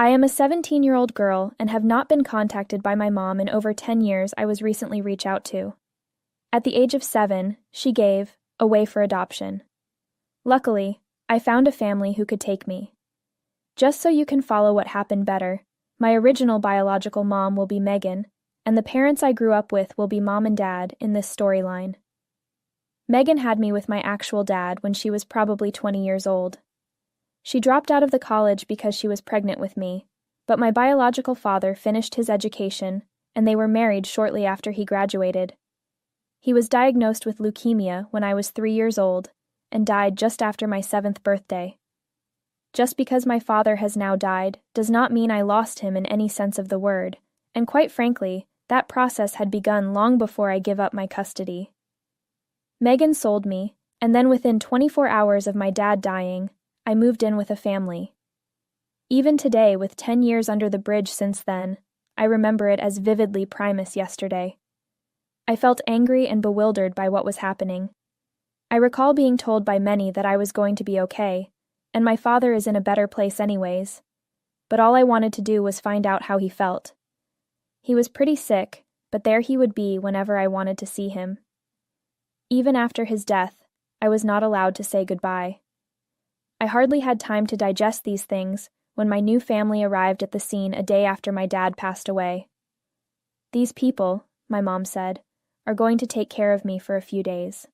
I am a 17-year-old girl and have not been contacted by my mom in over 10 years. I was recently reached out to. At the age of 7, she gave away for adoption. Luckily, I found a family who could take me. Just so you can follow what happened better, my original biological mom will be Megan, and the parents I grew up with will be mom and dad in this storyline. Megan had me with my actual dad when she was probably 20 years old. She dropped out of the college because she was pregnant with me, but my biological father finished his education, and they were married shortly after he graduated. He was diagnosed with leukemia when I was 3 years old, and died just after my 7th birthday. Just because my father has now died does not mean I lost him in any sense of the word, and quite frankly, that process had begun long before I give up my custody. Megan sold me, and then within 24 hours of my dad dying, I moved in with a family. Even today, with 10 years under the bridge since then, I remember it as vividly primus yesterday. I felt angry and bewildered by what was happening. I recall being told by many that I was going to be okay, and my father is in a better place anyways, but all I wanted to do was find out how he felt. He was pretty sick, but there he would be whenever I wanted to see him. Even after his death, I was not allowed to say goodbye. I hardly had time to digest these things when my new family arrived at the scene a day after my dad passed away. These people, my mom said, are going to take care of me for a few days.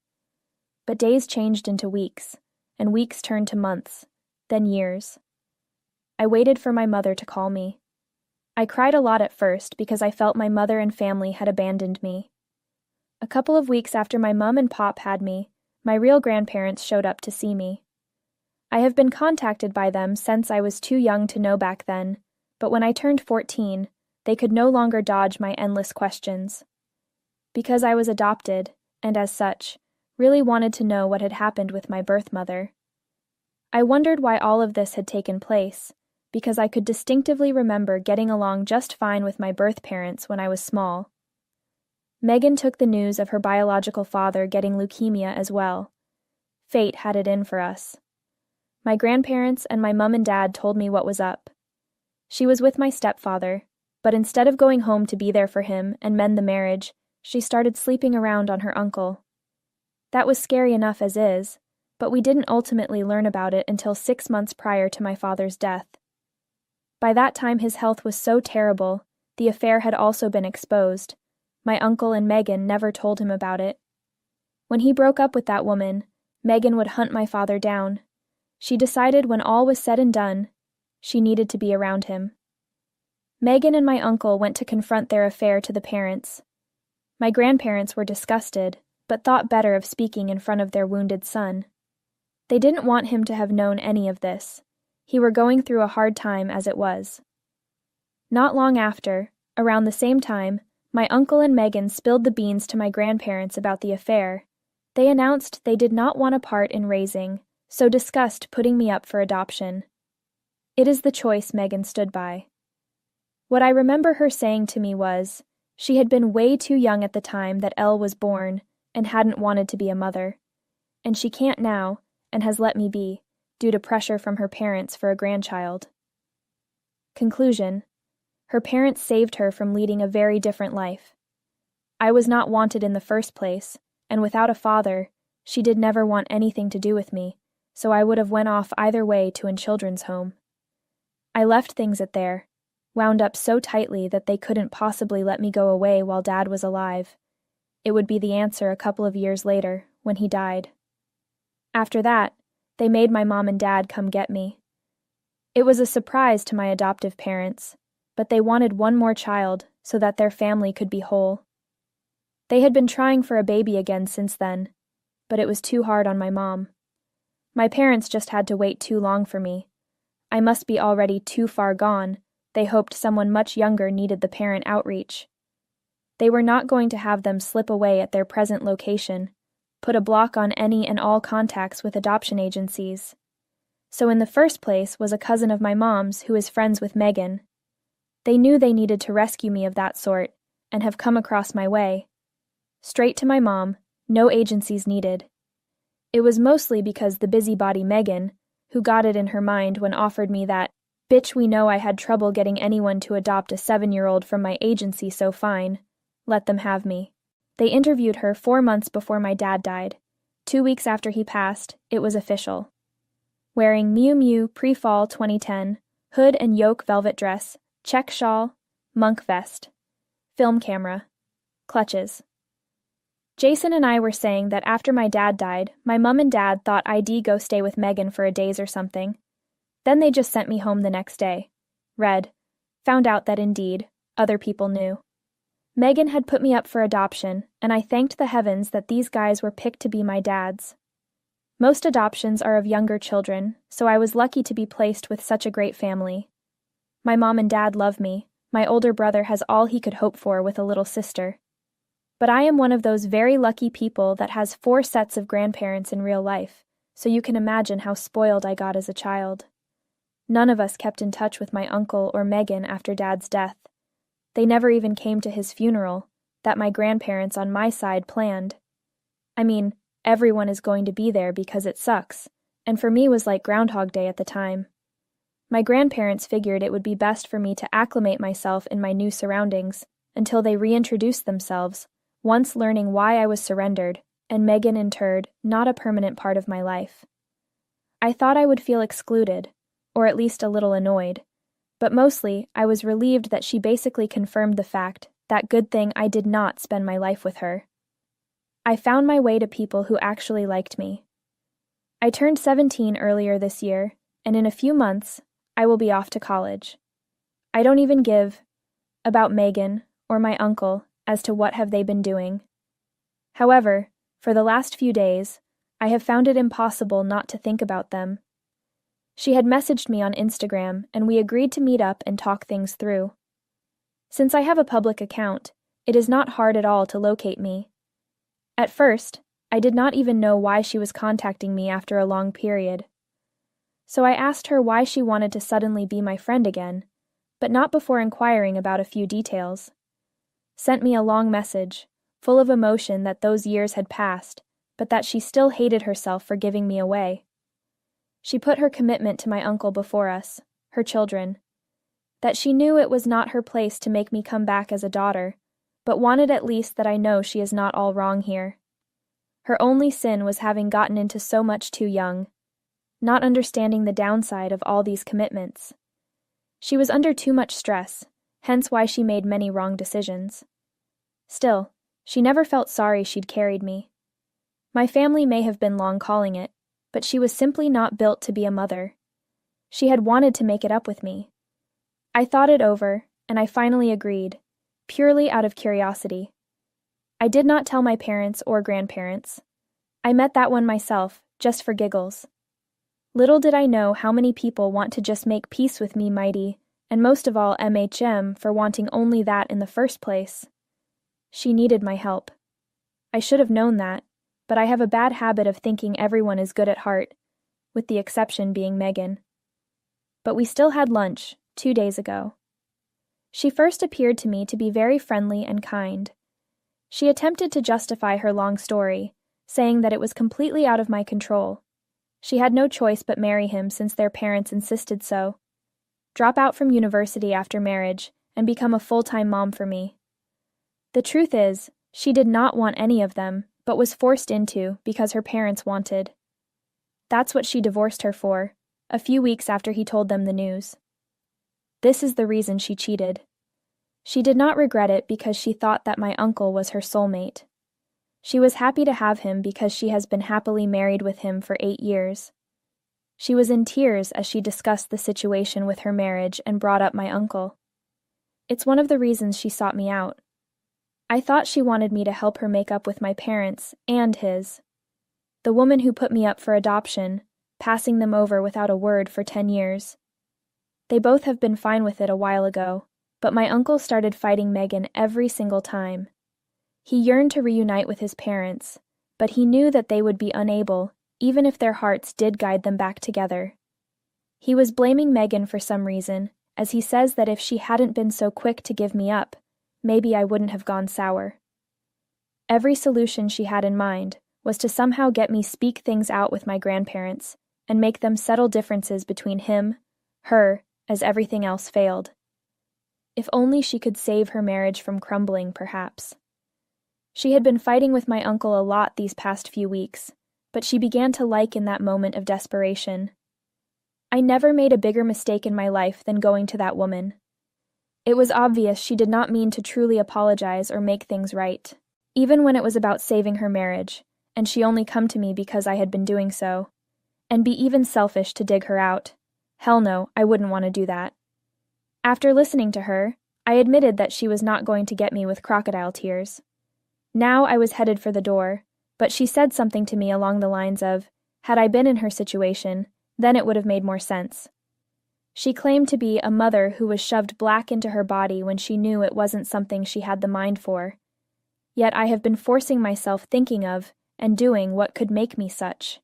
But days changed into weeks, and weeks turned to months, then years. I waited for my mother to call me. I cried a lot at first because I felt my mother and family had abandoned me. A couple of weeks after my mom and pop had me, my real grandparents showed up to see me. I have been contacted by them since I was too young to know back then, but when I turned 14, they could no longer dodge my endless questions. Because I was adopted, and as such, really wanted to know what had happened with my birth mother. I wondered why all of this had taken place, because I could distinctively remember getting along just fine with my birth parents when I was small. Megan took the news of her biological father getting leukemia as well. Fate had it in for us. My grandparents and my mom and dad told me what was up. She was with my stepfather, but instead of going home to be there for him and mend the marriage, she started sleeping around on her uncle. That was scary enough as is, but we didn't ultimately learn about it until 6 months prior to my father's death. By that time his health was so terrible, the affair had also been exposed. My uncle and Megan never told him about it. When he broke up with that woman, Megan would hunt my father down. She decided when all was said and done, she needed to be around him. Megan and my uncle went to confront their affair to the parents. My grandparents were disgusted, but thought better of speaking in front of their wounded son. They didn't want him to have known any of this. He were going through a hard time as it was. Not long after, around the same time, my uncle and Megan spilled the beans to my grandparents about the affair. They announced they did not want a part in raising, so discussed putting me up for adoption. It is the choice Megan stood by. What I remember her saying to me was, she had been way too young at the time that Elle was born and hadn't wanted to be a mother. And she can't now, and has let me be, due to pressure from her parents for a grandchild. Conclusion: her parents saved her from leading a very different life. I was not wanted in the first place, and without a father, she did never want anything to do with me, so I would have went off either way to a children's home. I left things at there, wound up so tightly that they couldn't possibly let me go away while Dad was alive. It would be the answer a couple of years later, when he died. After that, they made my mom and dad come get me. It was a surprise to my adoptive parents, but they wanted one more child so that their family could be whole. They had been trying for a baby again since then, but it was too hard on my mom. My parents just had to wait too long for me. I must be already too far gone. They hoped someone much younger needed the parent outreach. They were not going to have them slip away at their present location, put a block on any and all contacts with adoption agencies. So in the first place was a cousin of my mom's who is friends with Megan. They knew they needed to rescue me of that sort, and have come across my way. Straight to my mom, no agencies needed. It was mostly because the busybody Megan, who got it in her mind when offered me that Bitch, we know I had trouble getting anyone to adopt a 7-year-old from my agency, so fine. Let them have me. They interviewed her 4 months before my dad died. 2 weeks after he passed, it was official. Wearing Miu Miu pre-fall 2010, hood and yoke velvet dress, check shawl, monk vest, film camera, clutches. Jason and I were saying that after my dad died, my mum and dad thought I'd go stay with Megan for a days or something. Then they just sent me home the next day. Read. Found out that indeed, other people knew. Megan had put me up for adoption, and I thanked the heavens that these guys were picked to be my dads. Most adoptions are of younger children, so I was lucky to be placed with such a great family. My mom and dad love me. My older brother has all he could hope for with a little sister. But I am one of those very lucky people that has 4 sets of grandparents in real life, so you can imagine how spoiled I got as a child. None of us kept in touch with my uncle or Megan after Dad's death. They never even came to his funeral, that my grandparents on my side planned. I mean, everyone is going to be there because it sucks, and for me was like Groundhog Day at the time. My grandparents figured it would be best for me to acclimate myself in my new surroundings until they reintroduced themselves, once learning why I was surrendered, and Megan interred, not a permanent part of my life. I thought I would feel excluded, or at least a little annoyed, but mostly I was relieved that she basically confirmed the fact that good thing I did not spend my life with her. I found my way to people who actually liked me. I turned 17 earlier this year, and in a few months, I will be off to college. I don't even give about Megan or my uncle as to what have they been doing. However, for the last few days, I have found it impossible not to think about them. She had messaged me on Instagram, and we agreed to meet up and talk things through. Since I have a public account, it is not hard at all to locate me. At first, I did not even know why she was contacting me after a long period. So I asked her why she wanted to suddenly be my friend again, but not before inquiring about a few details. Sent me a long message, full of emotion that those years had passed, but that she still hated herself for giving me away. She put her commitment to my uncle before us, her children. That she knew it was not her place to make me come back as a daughter, but wanted at least that I know she is not all wrong here. Her only sin was having gotten into so much too young, not understanding the downside of all these commitments. She was under too much stress, hence why she made many wrong decisions. Still, she never felt sorry she'd carried me. My family may have been long calling it, but she was simply not built to be a mother. She had wanted to make it up with me. I thought it over, and I finally agreed, purely out of curiosity. I did not tell my parents or grandparents. I met that one myself, just for giggles. Little did I know how many people want to just make peace with me, mighty, and most of all MHM for wanting only that in the first place. She needed my help. I should have known that, but I have a bad habit of thinking everyone is good at heart, with the exception being Megan. But we still had lunch, 2 days ago. She first appeared to me to be very friendly and kind. She attempted to justify her long story, saying that it was completely out of my control. She had no choice but marry him since their parents insisted so. Drop out from university after marriage, and become a full-time mom for me. The truth is, she did not want any of them, but was forced into because her parents wanted. That's what she divorced her for, a few weeks after he told them the news. This is the reason she cheated. She did not regret it because she thought that my uncle was her soulmate. She was happy to have him because she has been happily married with him for 8 years. She was in tears as she discussed the situation with her marriage and brought up my uncle. It's one of the reasons she sought me out. I thought she wanted me to help her make up with my parents and his. The woman who put me up for adoption, passing them over without a word for 10 years. They both have been fine with it a while ago, but my uncle started fighting Megan every single time. He yearned to reunite with his parents, but he knew that they would be unable, even if their hearts did guide them back together. He was blaming Megan for some reason, as he says that if she hadn't been so quick to give me up, maybe I wouldn't have gone sour. Every solution she had in mind was to somehow get me speak things out with my grandparents and make them settle differences between him, her, as everything else failed. If only she could save her marriage from crumbling, perhaps. She had been fighting with my uncle a lot these past few weeks, but she began to like in that moment of desperation. I never made a bigger mistake in my life than going to that woman. It was obvious she did not mean to truly apologize or make things right, even when it was about saving her marriage, and she only come to me because I had been doing so. And be even selfish to dig her out. Hell no, I wouldn't want to do that. After listening to her, I admitted that she was not going to get me with crocodile tears. Now I was headed for the door, but she said something to me along the lines of, had I been in her situation, then it would have made more sense. She claimed to be a mother who was shoved black into her body when she knew it wasn't something she had the mind for. Yet I have been forcing myself thinking of and doing what could make me such.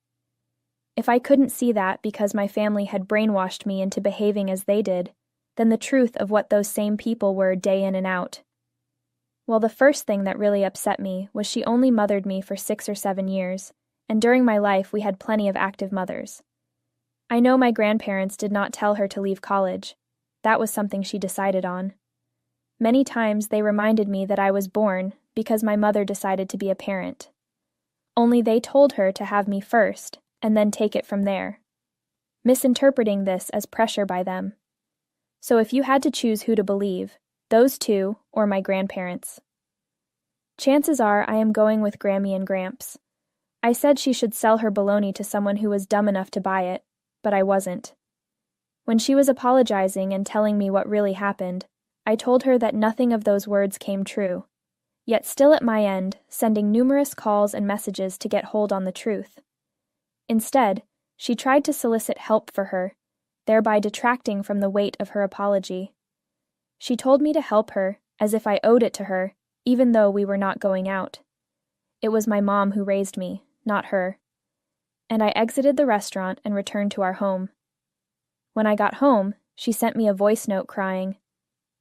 If I couldn't see that because my family had brainwashed me into behaving as they did, then the truth of what those same people were day in and out. Well, the first thing that really upset me was she only mothered me for 6 or 7 years, and during my life we had plenty of active mothers. I know my grandparents did not tell her to leave college. That was something she decided on. Many times they reminded me that I was born because my mother decided to be a parent. Only they told her to have me first, and then take it from there, misinterpreting this as pressure by them. So if you had to choose who to believe, those two or my grandparents. Chances are I am going with Grammy and Gramps. I said she should sell her baloney to someone who was dumb enough to buy it, but I wasn't. When she was apologizing and telling me what really happened, I told her that nothing of those words came true, yet still at my end, sending numerous calls and messages to get hold on the truth. Instead, she tried to solicit help for her, thereby detracting from the weight of her apology. She told me to help her, as if I owed it to her, even though we were not going out. It was my mom who raised me, not her. And I exited the restaurant and returned to our home. When I got home, she sent me a voice note crying.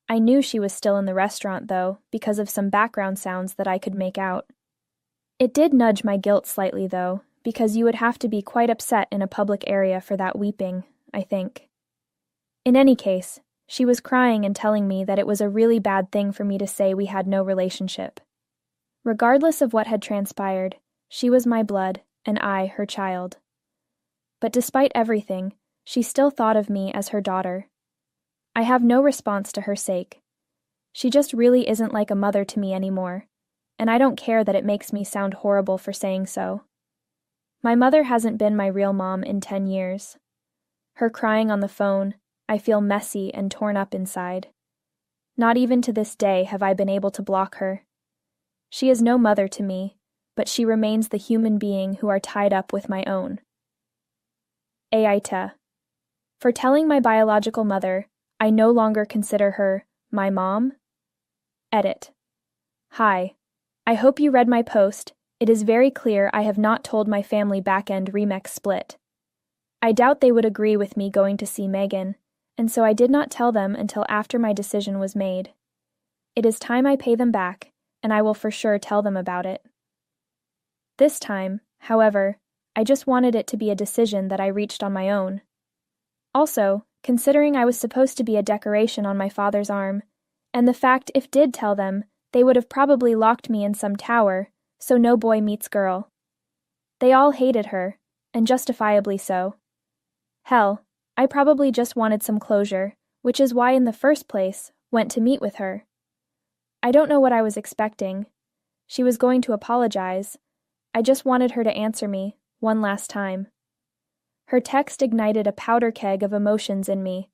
I knew she was still in the restaurant, though, because of some background sounds that I could make out. It did nudge my guilt slightly, though, because you would have to be quite upset in a public area for that weeping, I think. In any case, she was crying and telling me that it was a really bad thing for me to say we had no relationship. Regardless of what had transpired, she was my blood, and I her child. But despite everything, she still thought of me as her daughter. I have no response to her sake. She just really isn't like a mother to me anymore, and I don't care that it makes me sound horrible for saying so. My mother hasn't been my real mom in 10 years. Her crying on the phone, I feel messy and torn up inside. Not even to this day have I been able to block her. She is no mother to me, but she remains the human being who are tied up with my own. Aita. For telling my biological mother, I no longer consider her my mom. Edit. Hi. I hope you read my post. It is very clear I have not told my family back-end remix split. I doubt they would agree with me going to see Megan, and so I did not tell them until after my decision was made. It is time I pay them back, and I will for sure tell them about it. This time, however, I just wanted it to be a decision that I reached on my own. Also, considering I was supposed to be a decoration on my father's arm, and the fact if did tell them, they would have probably locked me in some tower, so no boy meets girl. They all hated her, and justifiably so. Hell, I probably just wanted some closure, which is why in the first place, went to meet with her. I don't know what I was expecting. She was going to apologize. I just wanted her to answer me, one last time. Her text ignited a powder keg of emotions in me,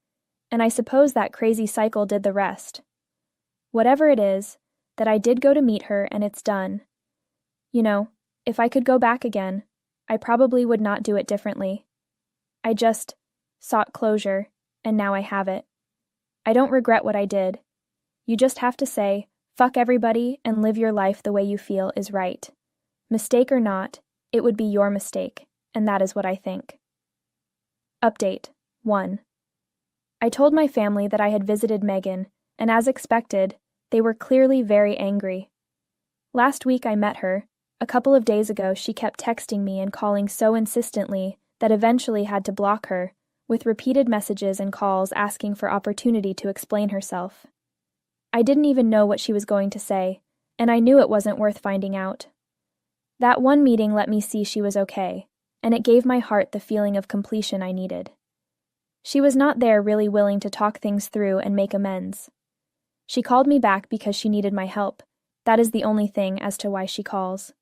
and I suppose that crazy cycle did the rest. Whatever it is, that I did go to meet her and it's done. You know, if I could go back again, I probably would not do it differently. I just sought closure, and now I have it. I don't regret what I did. You just have to say, fuck everybody and live your life the way you feel is right. Mistake or not, it would be your mistake, and that is what I think. Update 1. I told my family that I had visited Megan, and as expected, they were clearly very angry. Last week I met her. A couple of days ago she kept texting me and calling so insistently that eventually had to block her, with repeated messages and calls asking for opportunity to explain herself. I didn't even know what she was going to say, and I knew it wasn't worth finding out. That one meeting let me see she was okay, and it gave my heart the feeling of completion I needed. She was not there really willing to talk things through and make amends. She called me back because she needed my help. That is the only thing as to why she calls.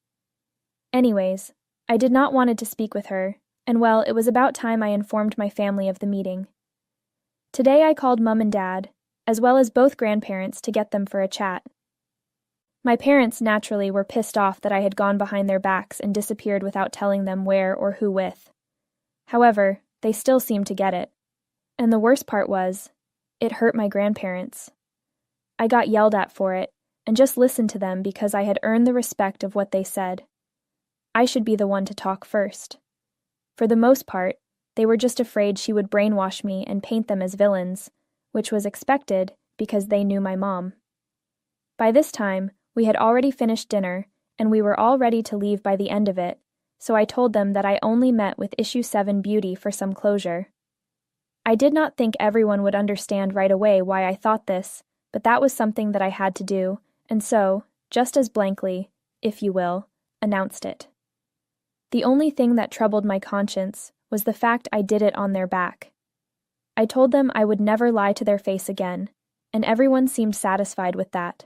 Anyways, I did not wanted to speak with her, and well, it was about time I informed my family of the meeting. Today I called Mum and Dad, as well as both grandparents, to get them for a chat. My parents naturally were pissed off that I had gone behind their backs and disappeared without telling them where or who with. However, they still seemed to get it. And the worst part was, it hurt my grandparents. I got yelled at for it, and just listened to them because I had earned the respect of what they said. I should be the one to talk first. For the most part, they were just afraid she would brainwash me and paint them as villains, which was expected because they knew my mom. By this time, we had already finished dinner, and we were all ready to leave by the end of it, so I told them that I only met with Issue 7 Beauty for some closure. I did not think everyone would understand right away why I thought this, but that was something that I had to do, and so, just as blankly, if you will, announced it. The only thing that troubled my conscience was the fact I did it on their back. I told them I would never lie to their face again, and everyone seemed satisfied with that.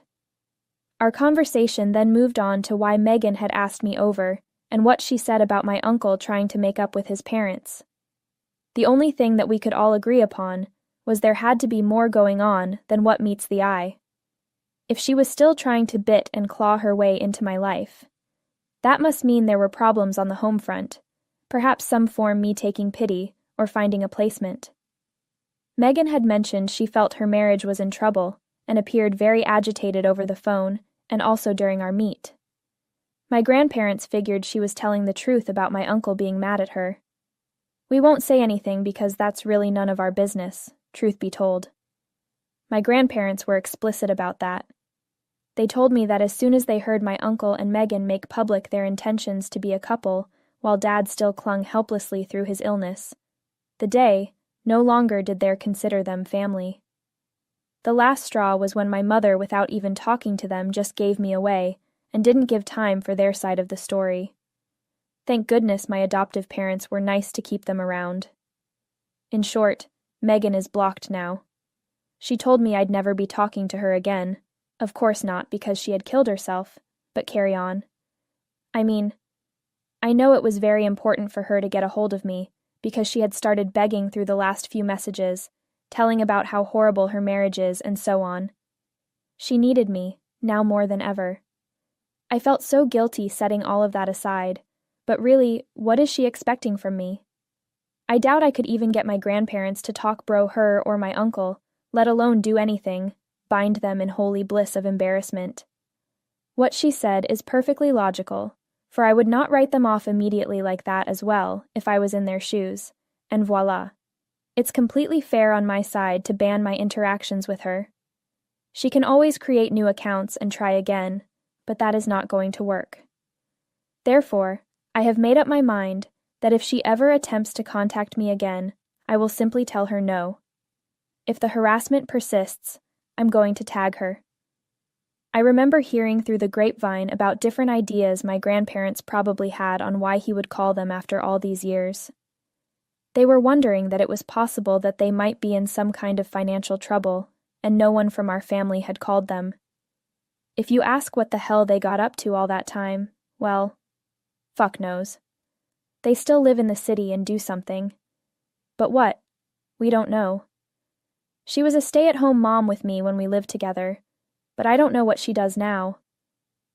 Our conversation then moved on to why Megan had asked me over, and what she said about my uncle trying to make up with his parents. The only thing that we could all agree upon was there had to be more going on than what meets the eye. If she was still trying to bit and claw her way into my life, that must mean there were problems on the home front, perhaps some form me taking pity or finding a placement. Megan had mentioned she felt her marriage was in trouble and appeared very agitated over the phone and also during our meet. My grandparents figured she was telling the truth about my uncle being mad at her. We won't say anything because that's really none of our business, truth be told. My grandparents were explicit about that. They told me that as soon as they heard my uncle and Megan make public their intentions to be a couple, while Dad still clung helplessly through his illness, no longer did they consider them family. The last straw was when my mother, without even talking to them, just gave me away, and didn't give time for their side of the story. Thank goodness my adoptive parents were nice to keep them around. In short, Megan is blocked now. She told me I'd never be talking to her again. Of course not, because she had killed herself, but carry on. I mean, I know it was very important for her to get a hold of me, because she had started begging through the last few messages, telling about how horrible her marriage is and so on. She needed me, now more than ever. I felt so guilty setting all of that aside, but really, what is she expecting from me? I doubt I could even get my grandparents to talk bro her or my uncle, let alone do anything, bind them in holy bliss of embarrassment. What she said is perfectly logical, for I would not write them off immediately like that as well if I was in their shoes, and voila. It's completely fair on my side to ban my interactions with her. She can always create new accounts and try again, but that is not going to work. Therefore, I have made up my mind that if she ever attempts to contact me again, I will simply tell her no. If the harassment persists, I'm going to tag her. I remember hearing through the grapevine about different ideas my grandparents probably had on why he would call them after all these years. They were wondering that it was possible that they might be in some kind of financial trouble, and no one from our family had called them. If you ask what the hell they got up to all that time, well, fuck knows. They still live in the city and do something. But what? We don't know. She was a stay-at-home mom with me when we lived together, but I don't know what she does now.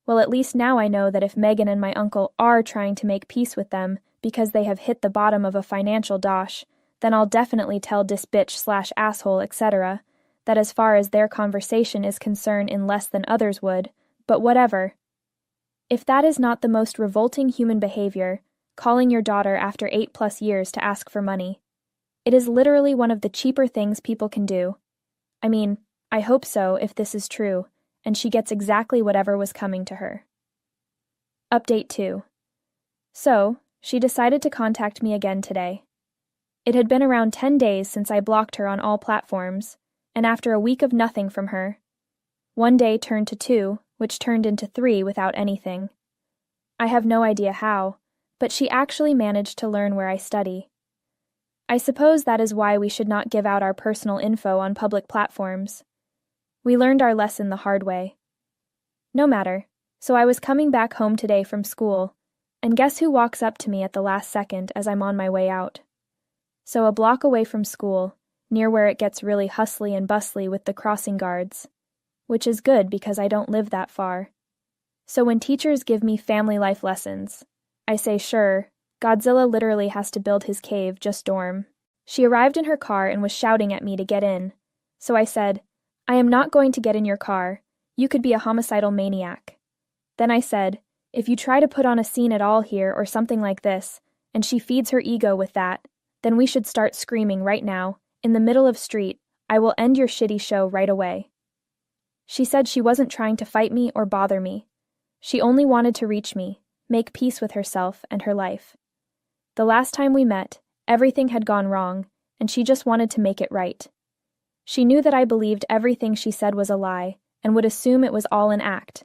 Well, at least now I know that if Megan and my uncle are trying to make peace with them because they have hit the bottom of a financial dosh, then I'll definitely tell this bitch/asshole, etc., that as far as their conversation is concerned in less than others would, but whatever. If that is not the most revolting human behavior, calling your daughter after 8+ years to ask for money. It is literally one of the cheaper things people can do. I mean, I hope so if this is true, and she gets exactly whatever was coming to her. Update 2. So, she decided to contact me again today. It had been around 10 days since I blocked her on all platforms, and after a week of nothing from her, one day turned to 2, which turned into 3 without anything. I have no idea how, but she actually managed to learn where I study. I suppose that is why we should not give out our personal info on public platforms. We learned our lesson the hard way. No matter, so I was coming back home today from school, and guess who walks up to me at the last second as I'm on my way out? So a block away from school, near where it gets really hustly and bustly with the crossing guards, which is good because I don't live that far. So when teachers give me family life lessons, I say sure, Godzilla literally has to build his cave, just dorm. She arrived in her car and was shouting at me to get in. So I said, I am not going to get in your car. You could be a homicidal maniac. Then I said, if you try to put on a scene at all here or something like this, and she feeds her ego with that, then we should start screaming right now, in the middle of street, I will end your shitty show right away. She said she wasn't trying to fight me or bother me. She only wanted to reach me, make peace with herself and her life. The last time we met, everything had gone wrong, and she just wanted to make it right. She knew that I believed everything she said was a lie, and would assume it was all an act.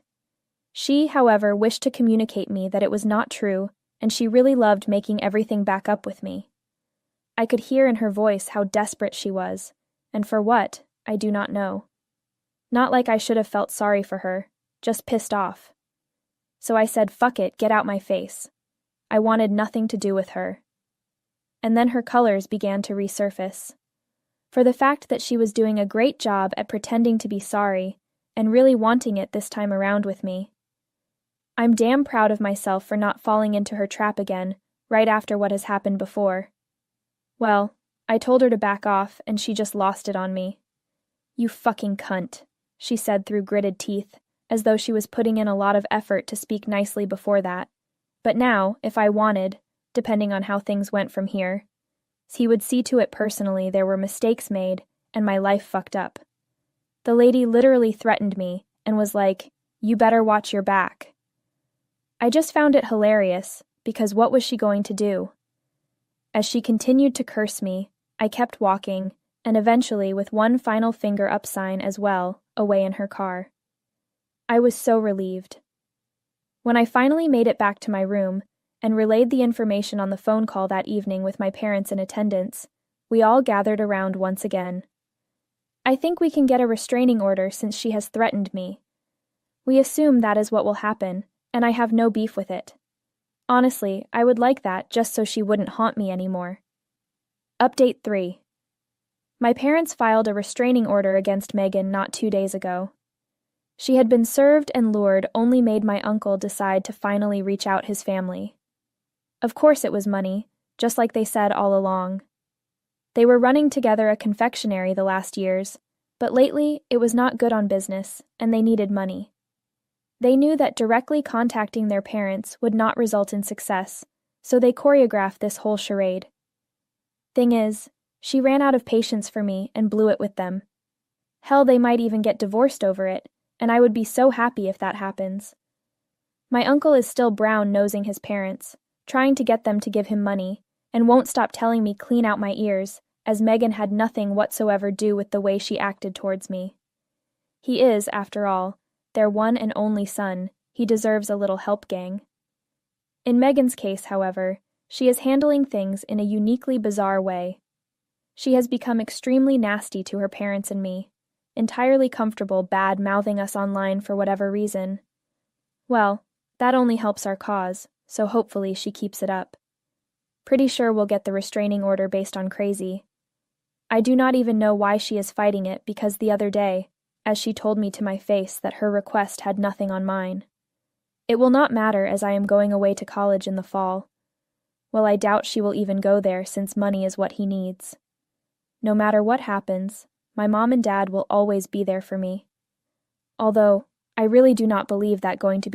She, however, wished to communicate me that it was not true, and she really loved making everything back up with me. I could hear in her voice how desperate she was, and for what, I do not know. Not like I should have felt sorry for her, just pissed off. So I said, fuck it, get out my face. I wanted nothing to do with her. And then her colors began to resurface. For the fact that she was doing a great job at pretending to be sorry, and really wanting it this time around with me. I'm damn proud of myself for not falling into her trap again, right after what has happened before. Well, I told her to back off, and she just lost it on me. You fucking cunt, she said through gritted teeth, as though she was putting in a lot of effort to speak nicely before that. But now, if I wanted, depending on how things went from here, he would see to it personally there were mistakes made, and my life fucked up. The lady literally threatened me, and was like, you better watch your back. I just found it hilarious, because what was she going to do? As she continued to curse me, I kept walking, and eventually with one final finger up sign as well, away in her car. I was so relieved. When I finally made it back to my room, and relayed the information on the phone call that evening with my parents in attendance, we all gathered around once again. I think we can get a restraining order since she has threatened me. We assume that is what will happen, and I have no beef with it. Honestly, I would like that just so she wouldn't haunt me anymore. Update 3. My parents filed a restraining order against Megan not 2 days ago. She had been served and lured only made my uncle decide to finally reach out his family. Of course it was money, just like they said all along. They were running together a confectionery the last years, but lately it was not good on business, and they needed money. They knew that directly contacting their parents would not result in success, so they choreographed this whole charade. Thing is, she ran out of patience for me and blew it with them. Hell, they might even get divorced over it, and I would be so happy if that happens. My uncle is still brown-nosing his parents, trying to get them to give him money, and won't stop telling me clean out my ears, as Megan had nothing whatsoever do with the way she acted towards me. He is, after all, their one and only son. He deserves a little help, gang. In Megan's case, however, she is handling things in a uniquely bizarre way. She has become extremely nasty to her parents and me, entirely comfortable bad-mouthing us online for whatever reason. Well, that only helps our cause, so hopefully she keeps it up. Pretty sure we'll get the restraining order based on crazy. I do not even know why she is fighting it because the other day, as she told me to my face that her request had nothing on mine. It will not matter as I am going away to college in the fall. Well, I doubt she will even go there since money is what he needs. No matter what happens, my mom and dad will always be there for me. Although, I really do not believe that going to be